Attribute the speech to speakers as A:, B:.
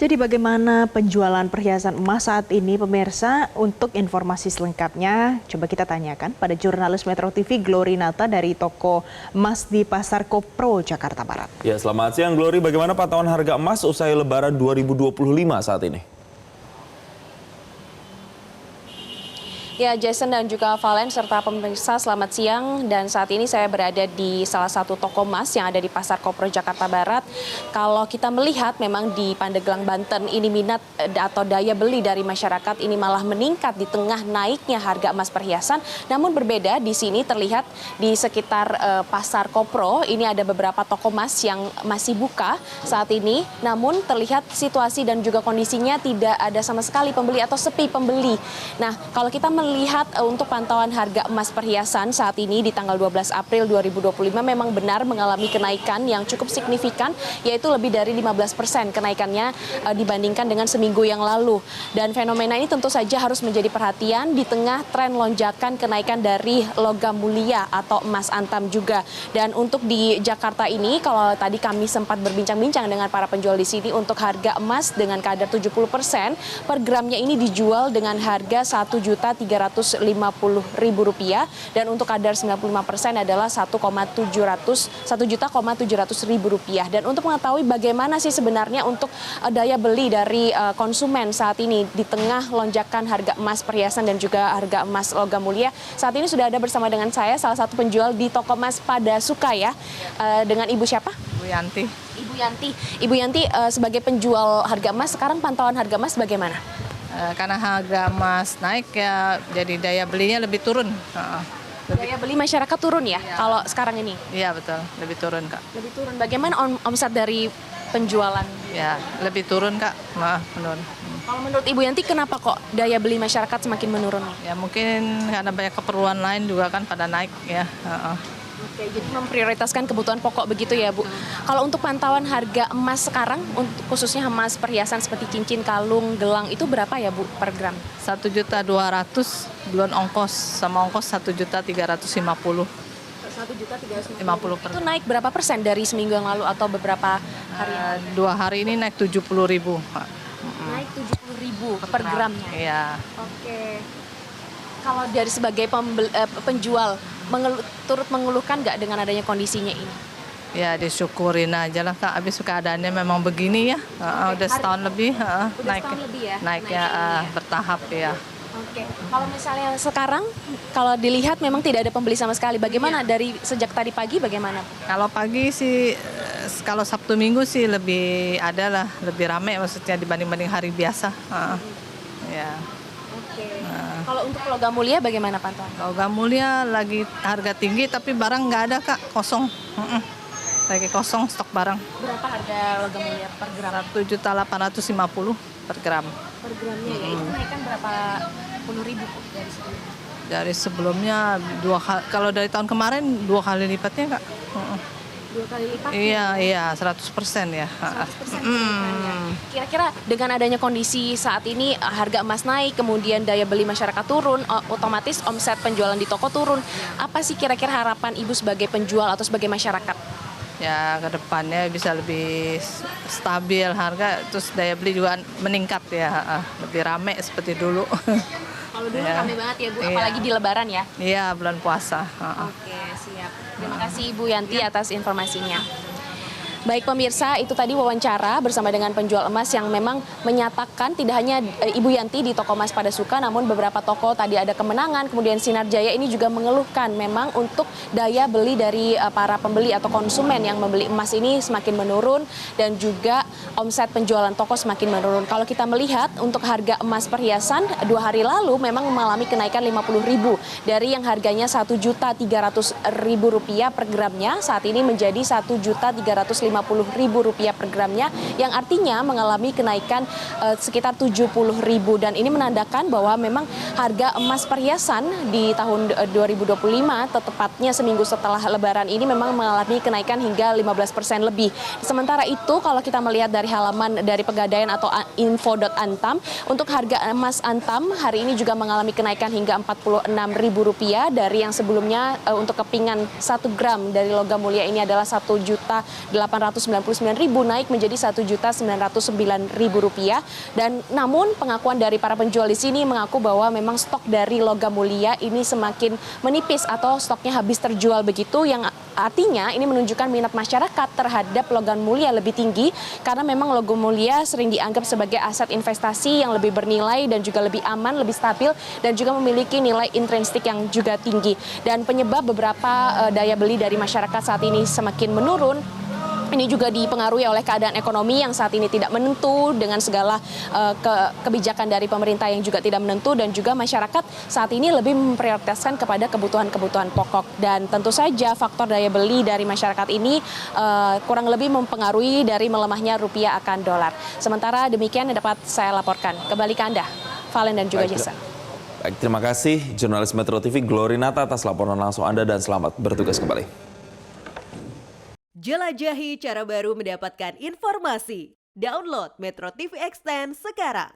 A: Jadi bagaimana penjualan perhiasan emas saat ini pemirsa? Untuk informasi selengkapnya coba kita tanyakan pada jurnalis Metro TV Glory Nata dari toko emas di Pasar Kopro, Jakarta Barat.
B: Ya, selamat siang Glory. Bagaimana pantauan harga emas usai Lebaran 2025 saat ini?
C: Ya, Jason dan juga Valen serta pemirsa selamat siang, dan saat ini saya berada di salah satu toko emas yang ada di Pasar Kopro, Jakarta Barat. Kalau kita melihat memang di Pandeglang, Banten ini minat atau daya beli dari masyarakat ini malah meningkat di tengah naiknya harga emas perhiasan. Namun berbeda di sini terlihat di sekitar Pasar Kopro ini ada beberapa toko emas yang masih buka saat ini. Namun terlihat situasi dan juga kondisinya tidak ada sama sekali pembeli atau sepi pembeli. Nah, kalau kita melihat untuk pantauan harga emas perhiasan saat ini di tanggal 12 April 2025 memang benar mengalami kenaikan yang cukup signifikan, yaitu lebih dari 15% kenaikannya dibandingkan dengan seminggu yang lalu. Dan fenomena ini tentu saja harus menjadi perhatian di tengah tren lonjakan kenaikan dari logam mulia atau emas antam juga. Dan untuk di Jakarta ini, kalau tadi kami sempat berbincang-bincang dengan para penjual di sini, untuk harga emas dengan kadar 70% per gramnya ini dijual dengan harga Rp1.350.000 dan untuk kadar 95% adalah Rp1.700.000. Dan untuk mengetahui bagaimana sih sebenarnya untuk daya beli dari konsumen saat ini di tengah lonjakan harga emas perhiasan dan juga harga emas logam mulia, saat ini sudah ada bersama dengan saya salah satu penjual di toko emas Padasuka ya, dengan Ibu siapa?
D: Bu Yanti.
C: Ibu Yanti, sebagai penjual harga emas, sekarang pantauan harga emas bagaimana?
D: Karena harga emas naik ya, jadi daya belinya lebih turun.
C: Daya beli masyarakat turun ya, kalau sekarang ini?
D: Iya betul, lebih turun Kak.
C: Lebih turun. Bagaimana omset dari penjualan?
D: Ya lebih turun Kak, menurun.
C: Kalau menurut Ibu Yanti, kenapa kok daya beli masyarakat semakin menurun?
D: Ya mungkin karena banyak keperluan lain juga kan pada naik ya.
C: Oke, jadi memprioritaskan kebutuhan pokok begitu ya Bu. Kalau untuk pantauan harga emas sekarang, untuk khususnya emas perhiasan seperti cincin, kalung, gelang, itu berapa ya Bu per gram?
D: 1.200.000 belum ongkos, sama ongkos 1.350.000.
C: 1.350.000.
D: 50%.
C: Itu naik berapa persen dari seminggu yang lalu atau beberapa hari?
D: 2 hari ini naik 70.000 Pak.
C: Naik 70.000 per gramnya.
D: Iya.
C: Oke. Kalau dari sebagai penjual, turut mengeluhkan nggak dengan adanya kondisinya ini?
D: Ya disyukurin aja lah Kak, habis keadaannya memang begini ya. Udah setahun lebih, naik,
C: setahun lebih ya?
D: naik ya, bertahap ya.
C: Oke, kalau misalnya sekarang, kalau dilihat memang tidak ada pembeli sama sekali. Bagaimana dari sejak tadi pagi bagaimana?
D: Kalau pagi sih, kalau Sabtu Minggu sih lebih ada lah, lebih ramai maksudnya dibanding hari biasa. Ya.
C: Oke. Kalau untuk logam mulia bagaimana pantauan?
D: Logam mulia lagi harga tinggi tapi barang nggak ada Kak, kosong. Lagi kosong stok barang.
C: Berapa harga logam mulia per gram?
D: 1.850.000 per gram.
C: Per gramnya ya, itu naikkan berapa puluh ribu dari sebelumnya?
D: Dari sebelumnya kalau dari tahun kemarin 2 kali lipatnya Kak.
C: 2 kali lipat?
D: Iya, 100% ya.
C: 100% kenaikannya. Kira-kira dengan adanya kondisi saat ini harga emas naik, kemudian daya beli masyarakat turun, otomatis omset penjualan di toko turun. Apa sih kira-kira harapan Ibu sebagai penjual atau sebagai masyarakat?
D: Ya ke depannya bisa lebih stabil harga, terus daya beli juga meningkat ya, lebih rame seperti dulu.
C: Kalau dulu
D: Ya.
C: rame banget ya Bu, apalagi di Lebaran ya?
D: Iya, bulan puasa.
C: Oke, siap. Terima kasih Ibu Yanti atas informasinya. Baik pemirsa, itu tadi wawancara bersama dengan penjual emas yang memang menyatakan tidak hanya Ibu Yanti di toko emas Padasuka, namun beberapa toko tadi ada Kemenangan, kemudian Sinar Jaya ini juga mengeluhkan memang untuk daya beli dari para pembeli atau konsumen yang membeli emas ini semakin menurun dan juga omset penjualan toko semakin menurun. Kalau kita melihat untuk harga emas perhiasan 2 hari lalu memang mengalami kenaikan 50.000 dari yang harganya Rp1.300.000 per gramnya, saat ini menjadi Rp1.350.000 per gramnya, yang artinya mengalami kenaikan sekitar 70.000, dan ini menandakan bahwa memang harga emas perhiasan di tahun 2025 tepatnya seminggu setelah Lebaran ini memang mengalami kenaikan hingga 15% lebih. Sementara itu kalau kita melihat dari halaman dari Pegadaian atau info.antam, untuk harga emas antam hari ini juga mengalami kenaikan hingga Rp46.000 dari yang sebelumnya untuk kepingan 1 gram dari logam mulia ini adalah Rp1.800.000 Rp999.000 naik menjadi Rp1.909.000. Dan namun pengakuan dari para penjual di sini mengaku bahwa memang stok dari logam mulia ini semakin menipis atau stoknya habis terjual begitu, yang artinya ini menunjukkan minat masyarakat terhadap logam mulia lebih tinggi karena memang logam mulia sering dianggap sebagai aset investasi yang lebih bernilai dan juga lebih aman, lebih stabil dan juga memiliki nilai intrinsik yang juga tinggi. Dan penyebab beberapa daya beli dari masyarakat saat ini semakin menurun ini juga dipengaruhi oleh keadaan ekonomi yang saat ini tidak menentu dengan segala kebijakan dari pemerintah yang juga tidak menentu, dan juga masyarakat saat ini lebih memprioritaskan kepada kebutuhan-kebutuhan pokok. Dan tentu saja faktor daya beli dari masyarakat ini kurang lebih mempengaruhi dari melemahnya rupiah akan dolar. Sementara demikian yang dapat saya laporkan. Kembali ke Anda, Valen dan juga Jason.
B: Baik, terima kasih jurnalis Metro TV Glorinata atas laporan langsung Anda dan selamat bertugas kembali.
E: Jelajahi cara baru mendapatkan informasi. Download Metro TV Extend sekarang.